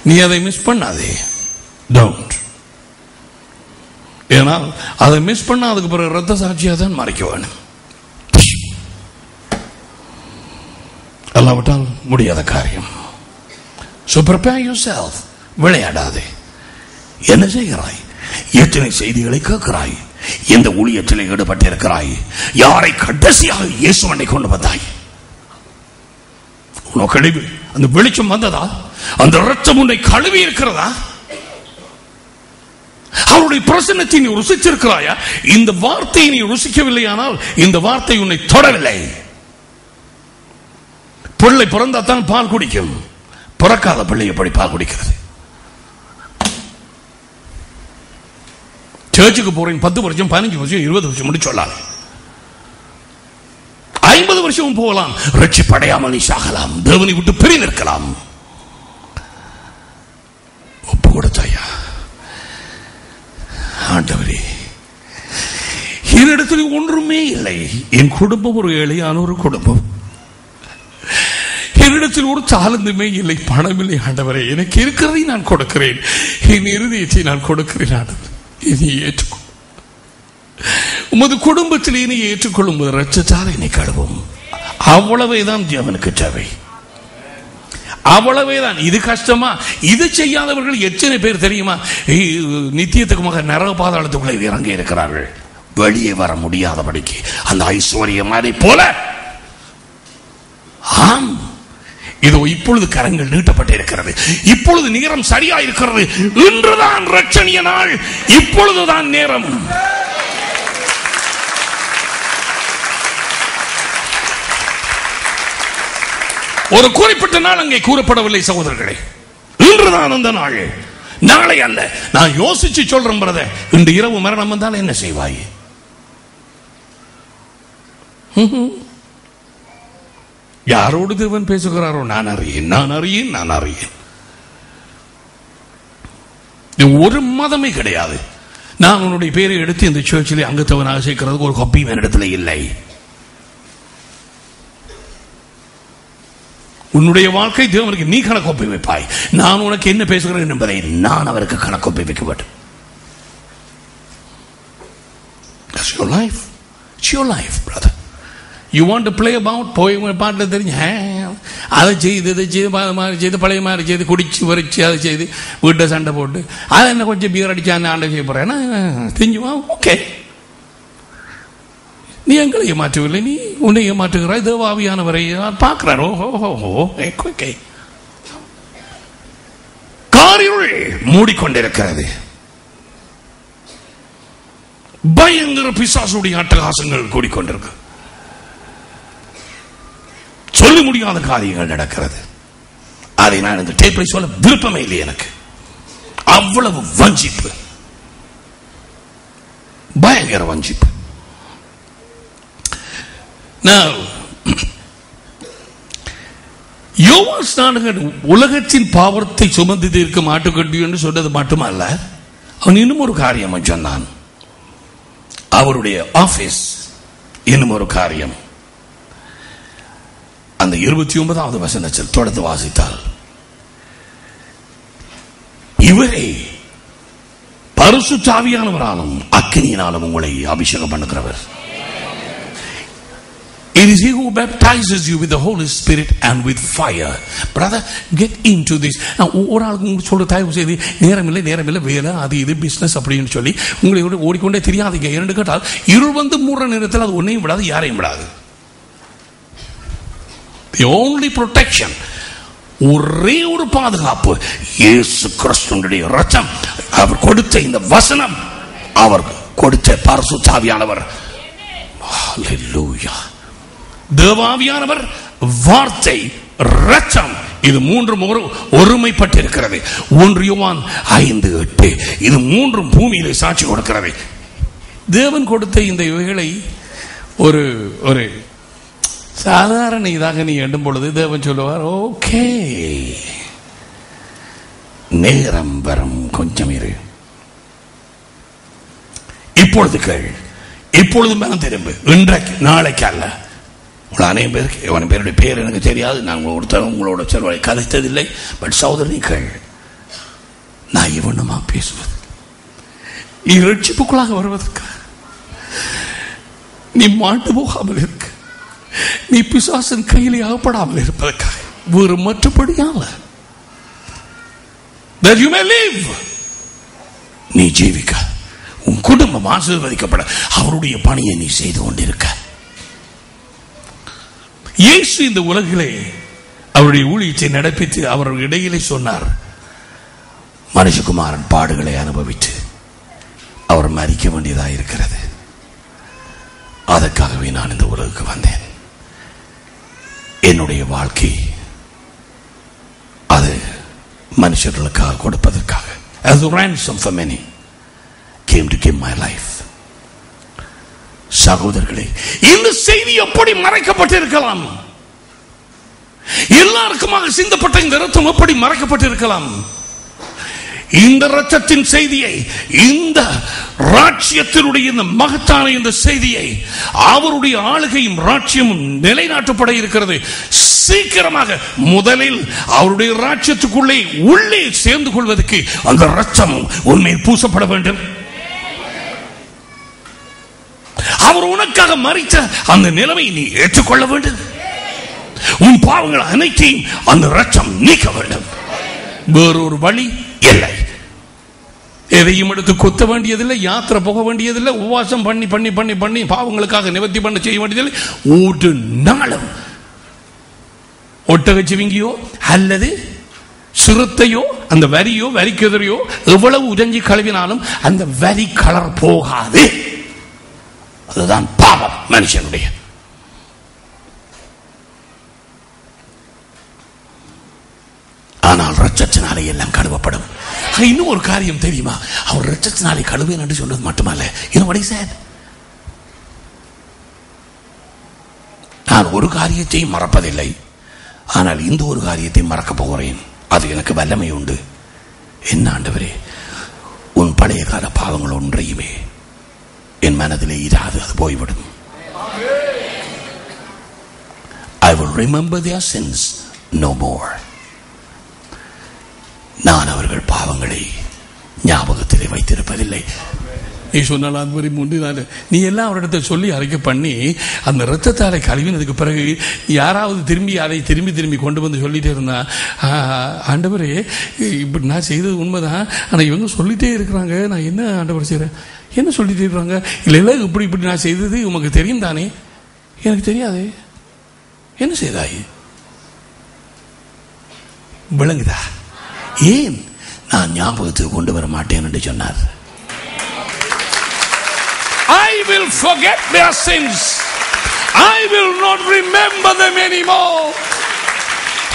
நீ அதை மிஸ் பண்ணாதே. டோன்ட். ஏனால் அதை மிஸ் பண்ண அதுக்கு பிறகு ரத்த சாட்சியாக தான் மறைக்க வேணும். அல்லாவிட்டால் முடியாத காரியம். So prepare yourself. விளையாடாதே. என்ன செய்கிறாய்? எத்தனை செய்திகளை கேட்கிறாய்? எந்த ஊழியத்தில் ஈடுபட்டிருக்கிறாய்? யாரை கடைசியாக இயேசுவனை கொண்டு வந்தாய்? உனக்கு அந்த வெளிச்சம் வந்ததா? அந்த ரத்தம் உன்னை கழுவி இருக்கிறதா? அவருடைய பிரசன்னத்தை நீ ருசிச்சிருக்கிறாயா? இந்த வார்த்தையை நீ ருசிக்கவில்லையானால் இந்த வார்த்தை உன்னை தொடவில்லை. பிள்ளை பிறந்தாத்தான் பால் குடிக்கும். பிறக்காத பிள்ளை எப்படி பால் குடிக்கிறது? சர்ச்சுக்கு போறேன் 10 வருஷம் 15 வருஷம் 20 வருஷம் முடிச்சு சொல்லலாம். 50 வருஷமும் போகலாம். ரட்சிப்படையாமல் நீ சாகலாம். தேவனை விட்டு பிரிந்து இருக்கலாம். ஒப்பு கொடுத்தாயா? ஆண்டவரே, என்னிடத்தில் ஒன்றுமே இல்லை. என் குடும்பம் ஒரு எளியான ஒரு குடும்பம். என்னிடத்தில் ஒரு தாளந்துமே இல்லை, பணமில்லை. ஆண்டவரே, எனக்கு இருக்கிறதை நான் கொடுக்கிறேன். என் இருதயத்தை நான் கொடுக்கிறேன். ஆண்டவரே, இனி ஏற்றுக்கொள். உமது குடும்பத்தில் இனி ஏற்றுக்கொள்ளும் போது ரட்சத்தால் என்னை கழுவும். அவ்வளவேதான் அவனுக்கு தேவை. அவ்வளவேதான். இது கஷ்டமா? இது செய்யாதவர்கள் எத்தனை பேர் தெரியுமா? நித்தியத்துக்குமாக நரக பாதாளத்துக்குள்ளே இறங்கி இருக்கிறார்கள். வெளியே வர முடியாதபடிக்கு அந்த ஐஸ்வர்யம் அதை போல. ஆம், இதோ இப்பொழுது கரங்கள் நீட்டப்பட்டிருக்கிறது. இப்பொழுது நேரம் சரியா இருக்கிறது. இன்றுதான் ரட்சணிய நாள். இப்பொழுதுதான் நேரம். ஒரு குறிப்பிட்ட நாள் அங்கே கூறப்படவில்லை சகோதரர்களே. இன்றுதான் அந்த நாள், நாளை அல்ல. நான் யோசிச்சு சொல்றேன் பிரதர். இன்று இரவு மரணம் வந்தால் என்ன செய்வாய்? யாரோடு தேவன் பேசுகிறாரோ நான் அறியேன், நான் அறியேன், நான் அறியேன். ஒரு மதமே கிடையாது. நான் உன்னுடைய பேரை எடுத்து இந்த சர்ச்சிலே அங்கத்தவனாக சேர்க்கிறதுக்கு ஒரு கப்பி என்னிடத்துல இல்லை. உன்னுடைய வாழ்க்கை தேவனுக்கு நீ கணக்கொப்பி வைப்பாய். நான் உனக்கு என்ன பேசுகிறேன் என்பதை நான் அவருக்கு கணக்கொப்பி வைக்க வேண்டும். That's your life. It's your life, brother. You want to play about போய் பாட்டில் தெரிஞ்சு அதை செய்து இதை செய்து மாதிரி செய்து பழைய மாதிரி செய்து குடிச்சு வரிச்சு அதை செய்து வீட்டை சண்டை போட்டு அதை என்ன கொஞ்சம் பீர் அடிச்சான்னு ஆண்டை செய்ய போறேன்னா தெரிஞ்சுமா? ஓகே, நீ எங்களை ஏமாற்றவில்லை, நீ உன்னை ஏமாற்றுகிறாய். தேவாவியானவரை பார்க்கிறார். காரிருள் மூடிக்கொண்டிருக்கிறது. பயங்கர பிசாசுடைய அட்டகாசங்கள் கூடிக்கொண்டிருக்கு. சொல்ல முடியாத காரியங்கள் நடக்கிறது. அதை நான் இந்த டேப்பை சொல்ல விருப்பமே இல்லை. எனக்கு அவ்வளவு வஞ்சிப்பு, பயங்கர வஞ்சிப்பு. உலகத்தின் பாவத்தை சுமந்து தீர்க்கும் ஆட்டுக்கட்டி என்று சொன்னது மட்டுமல்ல, அவன் இன்னும் ஒரு காரியம் சொன்னான். அவருடைய ஆபீஸ் இன்னும் ஒரு காரியம். அந்த 29வது வசனத்தில் தொடர்ந்து வாசித்தால், இவரே பரிசுத்த ஆவியானவராலும் அக்கினியினாலும் உங்களை அபிஷேகம் பண்ணுகிறவர். It is he who baptizes you with the Holy Spirit and with fire. Brother, get into this. ஒரு ஆளுக்கு சொல்ற தயவு செய்து நேரமில்லை வேலை அது இது பிசினஸ் அப்படின்னு சொல்லி உங்களை ஓடிக்கொண்டே தெரியாதீங்க. இரண்டு கேட்டால் இருள் வந்து மூடுற நேரத்தில் அது ஒன்னையும் விடாது, யாரையும் விடாது. The only protection, ஒரே ஒரு பாதுகாப்பு, இயேசு கிறிஸ்துவினுடைய இரத்தம், அவர் கொடுத்த இந்த வசனம், அவர் கொடுத்த பரிசுத்த ஆவியானவர். ஹல்லேலூயா. தேவாவியானவர், வார்த்தை, இரத்தம், இது மூன்றும் ஒருமைப்பட்டிருக்கிறது. 1 யோவான் 5:8. இது மூன்றும் பூமியிலே சாட்சி கொடுக்கிறது. தேவன் கொடுத்த இந்த இவைகளை ஒரு ஒரு சாதாரண இதாக நீ எண்ணும் பொழுது தேவன் சொல்லுவார், ஓகே, நேரம் வரும், கொஞ்சம் இரு, இப்பொழுது கேள், இப்பொழுது மனம் திரும்பு, இன்றைக்கு நாளைக்கு அல்ல, உங்களை அநேகம் பேருக்கு அவன் பேருடைய பேர் எனக்கு தெரியாது, நான் உங்களோட செல்வரை கதைத்ததில்லை. பட் சகோதரர்கள், நான் இவனுமா பேசுவது இரட்சிப்புக்குள்ளாக வருவதற்கு, நீ மாண்டு போகாமல் இருக்க, நீ பிசாசின் கையிலே அகப்படாமல் இருப்பதற்காக, வேறு மற்றபடியால that you may live, நீ ஜீவிக்க, உன் குடும்பம் ஆசீர்வதிக்கப்பட அவருடைய பணியை நீ செய்து கொண்டிருக்க. இயேசு இந்த உலகிலே அவருடைய ஊழியத்தை நடப்பித்து அவர்கள் இடையிலே சொன்னார், மனுஷகுமாரன் பாடுகளை அனுபவித்து அவர் மரிக்க வேண்டியதாக இருக்கிறது, அதற்காகவே நான் இந்த உலகுக்கு வந்தேன். என்னுடைய வாழ்க்கை அது மனுஷர்களுக்காக கொடுப்பதற்காக, as a ransom for many, came to give my life. சகோதரர்களே, இந்த செய்தி எப்படி மறைக்கப்பட்டிருக்கலாம்? எல்லாருக்குமாக சிந்தப்பட்ட இந்த இரத்தம் எப்படி மறைக்கப்பட்டிருக்கலாம்? இந்த இரத்தத்தின் செய்தியை, இந்த ராஜ்யத்தினுடைய இந்த மகத்தான இந்த செய்தியை, அவருடைய ஆளுகையும் ராஜ்யமும் நிலைநாட்டப்பட இருக்கிறது. சீக்கிரமாக முதலில் அவருடைய ராஜ்யத்துக்குள்ளே உள்ளே சேர்ந்து கொள்வதற்கு அந்த இரத்தம் உண்மையில் பூசப்பட வேண்டும். அவர் உனக்காக மரித்த அந்த நிலைமை நீ ஏற்றுக்கொள்ள வேண்டும். உன் பாவங்கள் அனைத்தையும் அந்த இரத்தம் நீக்க வேண்டும். வேறொரு வழி இல்லை. எதையும் எடுத்து கொத்த வேண்டியதில்லை, யாத்திரை போக வேண்டியதில்லை, உபவாசம் பண்ணி பண்ணி பண்ணி பண்ணி பாவங்களுக்காக நிவர்த்தி பண்ண செய்ய வேண்டியதில்லை. ஒரு நாளும் ஒட்டகச்சிவிங்கியோ அல்லது சிறுத்தையோ அந்த வரியோ வரிக்கெதிரையோ எவ்வளவு உதஞ்சி கழுவினாலும் அந்த வரி கலர் போகாது. அதுதான் பாவம் மனுஷனுடைய. ஆனால் இரத்தத்தினாலே எல்லாம் கழுவப்படும். இன்னும் ஒரு காரியம் தெரியுமா? அவர் இரத்தத்தினாலே கழுவேன் என்று சொன்னது மட்டுமல்ல, நான் ஒரு காரியத்தையும் மறப்பதில்லை, ஆனால் இந்த ஒரு காரியத்தை மறக்க போகிறேன். அது எனக்கு வல்லமை உண்டு. என்ன ஆண்டவரே, உன் பழைய கால பாவங்கள் ஒன்றையுமே என் மனதிலே இராது, அது போய்விடும். I will remember their sins no more. நான் அவர்கள் பாவங்களை ஞாபகத்திலே வைத்திருப்பதில்லை. நீ சொன்னால் அது மாதிரி முன்னாள் நீ எல்லாம் அவரிடத்தை சொல்லி அரைக்க பண்ணி அந்த இரத்தத்தாலை கழுவினதுக்கு பிறகு யாராவது திரும்பி அதை திரும்பி திரும்பி கொண்டு வந்து சொல்லிட்டே இருந்தா, ஆண்டவரே இப்படி நான் செய்தது உண்மைதான், ஆனால் இவங்க சொல்லிட்டே இருக்கிறாங்க, நான் என்ன ஆண்டவர் செய்கிறேன், என்ன சொல்லிட்டே இருக்கிறாங்க, இல்லை இப்படி இப்படி நான் செய்தது உமக்கு தெரியும் தானே, எனக்கு தெரியாது, என்ன செய்தாய், விளங்குதா? ஏன் நான் ஞாபகத்துக்கு கொண்டு வர மாட்டேன் என்று சொன்னார். I will forget their sins. I will not remember them anymore.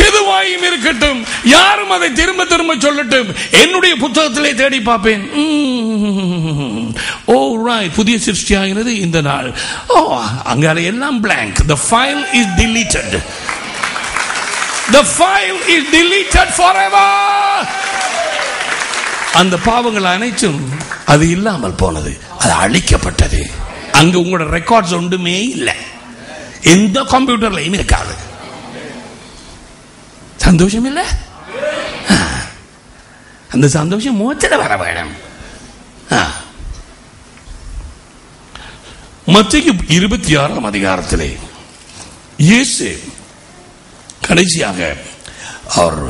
எதுவாயும் இருக்கட்டும், யாரும் அதை திரும்ப திரும்ப சொல்லட்டும், என்னுடைய புத்தகத்திலே தேடி பார்ப்பேன். ஓ ரைட், புதிய சிருஷ்டியாகிறது இந்த நாள். ஓ, அங்கால எல்லாம் blank. The file is deleted. The file is deleted forever. அந்த பாவங்கள் அனைத்தும் அது இல்லாமல் போனது, அது அழிக்கப்பட்டது. அங்க உங்களோட ரெக்கார்ட்ஸ் ஒன்றுமே இல்லை, எந்த கம்ப்யூட்டர்லையும் இருக்காது. சந்தோஷம் இல்லை? அந்த சந்தோஷம் முகத்தில் வர வேணும். மத்தேயு 26ஆம் அதிகாரத்திலே இயேசு கடைசியாக அவர்